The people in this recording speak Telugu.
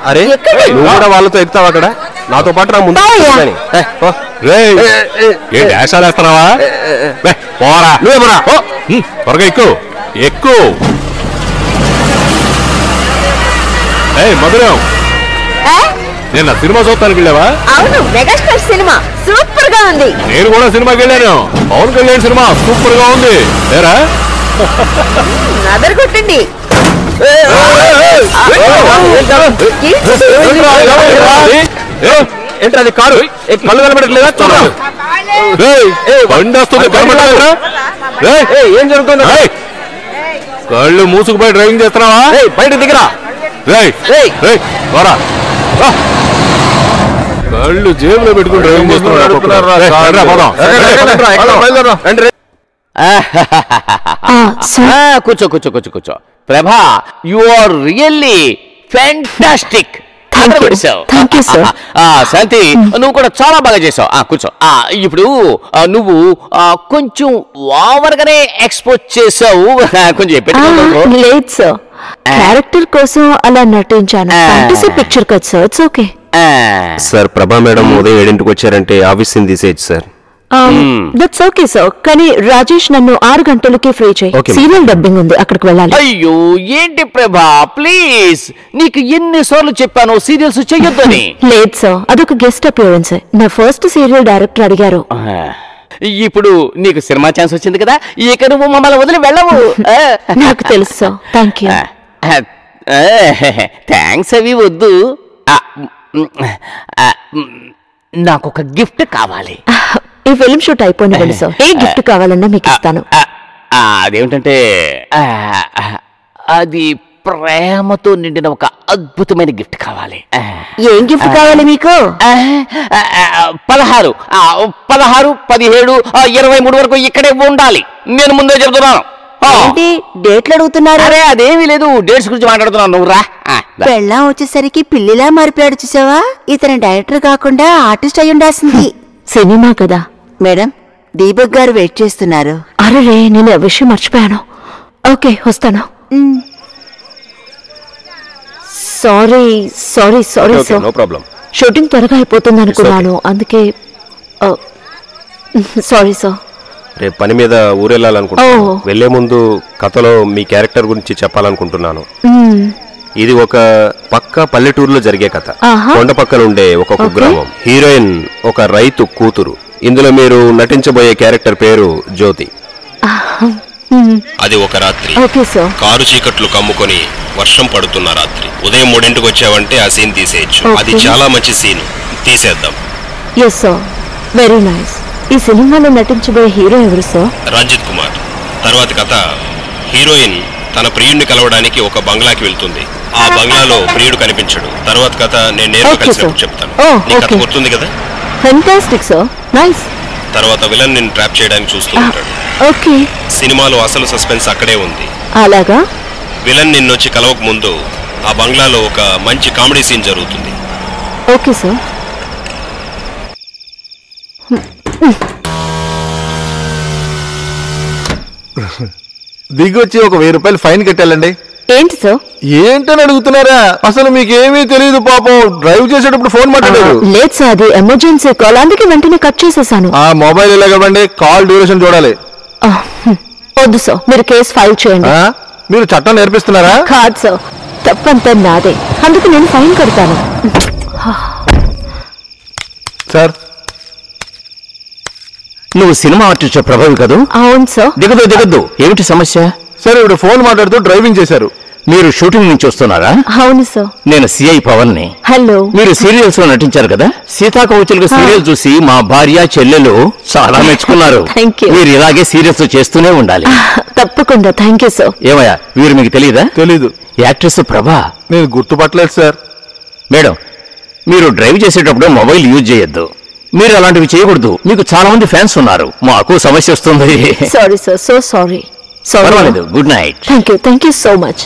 అరే నువ్వు కూడా వాళ్ళతో ఎక్కుతావు అక్కడ నాతో పాటు నా ముందు వేషాలు వేస్తున్నావా పోరా నువ్వేమరా త్వరగా ఎక్కు ఎక్కు మధురం నేను నా సినిమా చూస్తానికి వెళ్ళావా అవును మెగాస్టార్ సినిమా సూపర్ గా ఉంది నేను కూడా సినిమాకి వెళ్ళాను పవన్ కళ్యాణ్ సినిమా సూపర్ గా ఉంది లేరా కొట్టండి ఏంటి అది కారు కళ్ళు కనబడట్లేదా చూడండి బండి వస్తుంది కనబడలేదా ఏం జరుగుతుంది కళ్ళు మూసుకుపోయి డ్రైవింగ్ చేస్తున్నావా బయట దిగరా రా కళ్ళు జేబులో పెట్టుకుని డ్రైవింగ్ చేస్తున్నాడు కూర్చో కూర్చో కూర్చో కూర్చో ప్రభా యు ఆర్ రియల్లీ ఫ్యాంటాస్టిక్. శాంతి నువ్వు కూడా చాలా బాగా చేసావు. కూర్చో. ఇప్పుడు నువ్వు కొంచెం ఓవర్ గానే ఎక్స్పోజ్ చేసావు. కొంచెం లేదు సార్, క్యారెక్టర్ కోసం అలా నటించాను. ఫ్యాంటసీ పిక్చర్ కదా సార్, ఇట్స్ ఓకే. సార్ ప్రభా మేడం ఉదయం 7ంటికి వచ్చారంటే ఆఫీస్ తీసేయచ్చు సార్. దట్స్ ఓకే సార్, కానీ రాజేష్ నన్ను 6 గంటలకి ఫ్రీ చేయి. సీరియల్ డబ్బింగ్ ఉంది, అక్కడికి వెళ్ళాలి. అయ్యో ఏంటి ప్రభా ప్లీజ్, నీకు ఎన్నిసార్లు చెప్పాను సీరియల్స్ చెయ్యొద్దని. లేదు సార్, అదొక గెస్ట్ అపియరెన్స్. నా ఫస్ట్ సీరియల్ డైరెక్టర్ అడిగారు. ఇప్పుడు నీకు సినిమా ఛాన్స్ వచ్చింది కదా, ఇక నువ్వు మమ్మల్ని వదిలి వెళ్ళవు. నాకు తెలుసు సార్, థ్యాంక్ యూ. థ్యాంక్స్ అవి వద్దు, నాకు ఒక గిఫ్ట్ కావాలి. ఈ ఫిల్మ్ షూట్ అయిపోయింది సార్, ఏ గిఫ్ట్ కావాలన్నా మీకు ఇస్తాను. అదేమిటంటే అది ప్రేమతో నిండిన ఒక అద్భుతమైన గిఫ్ట్ కావాలి. ఏం గిఫ్ట్ కావాలి మీకు? 16, 17, 17, 23 వరకు ఇక్కడే ఉండాలి. నేను ముందే చెబుతున్నాను. డేట్లు అడుగుతున్నారు? అరే అదేమీ లేదు, డేట్స్ గురించి మాట్లాడుతున్నాను. నువ్వు రా. పెళ్ళాం వచ్చేసరికి పిల్లిలా మారిపోయాడు చూసావా. ఇతను డైరెక్టర్ కాకుండా ఆర్టిస్ట్ అయి ఉండాల్సింది. సినిమా కదా మేడం, దీపక్ గారు వెయిట్ చేస్తున్నారు. అరే నేను ఆ విషయం మర్చిపోయాను. ఓకే వస్తాను. Sorry sorry sorry sir, shooting త్వరగా అయిపోతుంది అనుకున్నాను, అందుకే సారీ సార్. రేపు పని మీద ఊరెళ్ళాలనుకుంటున్నాను. వెళ్లే ముందు కథలో మీ క్యారెక్టర్ గురించి చెప్పాలనుకుంటున్నాను. ఇది ఒక పక్క పల్లెటూరులో జరిగే కథ. కొండ పక్కన ఉండే ఒక కుగ్రామం. హీరోయిన్ ఒక రైతు కూతురు. ఇందులో మీరు నటించబోయే క్యారెక్టర్ పేరు జ్యోతి. అది ఒక రాత్రి కారు చీకట్లు కమ్ముకొని వర్షం పడుతున్న రాత్రి. ఉదయం 3ంటికి వచ్చావంటే ఆ సీన్ తీసేయచ్చు. అది చాలా మంచి సీన్, తీసేద్దాం. yes sir, very nice. ఈ సినిమాలో నటించబోయే హీరో ఎవరు సార్? రంజిత్ కుమార్. తర్వాత కథ, హీరోయిన్ తన ప్రియుడిని కలవడానికి ఒక బంగ్లాకి వెళ్తుంది. ఆ బంగ్లాలో ప్రియుడు కనిపించడు. తర్వాత కథ నేను నేరుగా కలిసినప్పుడు చెప్తాను. నీ కథ గుర్తుంది కదా? Fantastic sir, nice. తర్వాత విలన్ నిన్ను ట్రాప్ చేయడానికి చూస్తూ ఉంటాడు. ఓకే. సినిమాలో అసలు సస్పెన్స్ అక్కడే ఉంది. అలాగా? విలన్ నిన్నొచ్చి కలవక ముందు ఆ బంగ్లాలో ఒక మంచి కామెడీ సీన్ జరుగుతుంది. Okay sir. దిగొచ్చి ఒక 1000 రూపాయలు ఫైన్ కట్టాలండి. ఏంటి సార్? ఏంటని అడుగుతున్నారా? అసలు మీకేమీ తెలియదు పాపం. డ్రైవ్ చేసేటప్పుడు ఫోన్ మాట్లాడారు. లేదు సార్, అది ఎమర్జెన్సీ కాల్, అందుకే వెంటనే కట్ చేసేసాను. ఆ మొబైల్ ఎలాగండి, కాల్ డ్యూరేషన్ చూడాలి. వద్దు సార్, మీరు కేసు ఫైల్ చేయండి. మీరు చట్టం నేర్పిస్తున్నారా? కాదు సార్, తప్పంతా నాదే, అందుకు నేను ఫైన్ కడతాను. సార్ నువ్వు సినిమా ఆర్టిస్ట్ ప్రభావి కదా? అవును సార్. దిగద్దు. ఏమిటి సమస్య? సార్ ఇప్పుడు ఫోన్ మాట్లాడుతూ డ్రైవింగ్ చేశారు. మీరు షూటింగ్ నుంచి వస్తున్నారా? అవును సార్. నేను సిఐ పవన్ ని. హలో. మీరు సీరియల్స్ లో నటించారు కదా, సీతాకవచలుగా సీరియల్ చూసి మా భార్య చెల్లెలు చాలా మెచ్చుకున్నారు. మీరు ఇలాగే సీరియల్స్ చేస్తూనే ఉండాలి. తప్పకుండా. Thank you sir. ఏమయ్యా వీరు మీకు తెలియదా? తెలీదు. యాక్ట్రెస్ ప్రభా. నేను గుర్తుపట్టలేదు సార్. మేడం, మీరు డ్రైవ్ చేసేటప్పుడు మొబైల్ యూజ్ చేయొద్దు. మీరు అలాంటివి చేయకూడదు. మీకు చాలా మంది ఫ్యాన్స్ ఉన్నారు, మాకు సమస్య వస్తుంది. Sorry sir, so sorry. పర్వాలేదు. Good night. Thank you so much.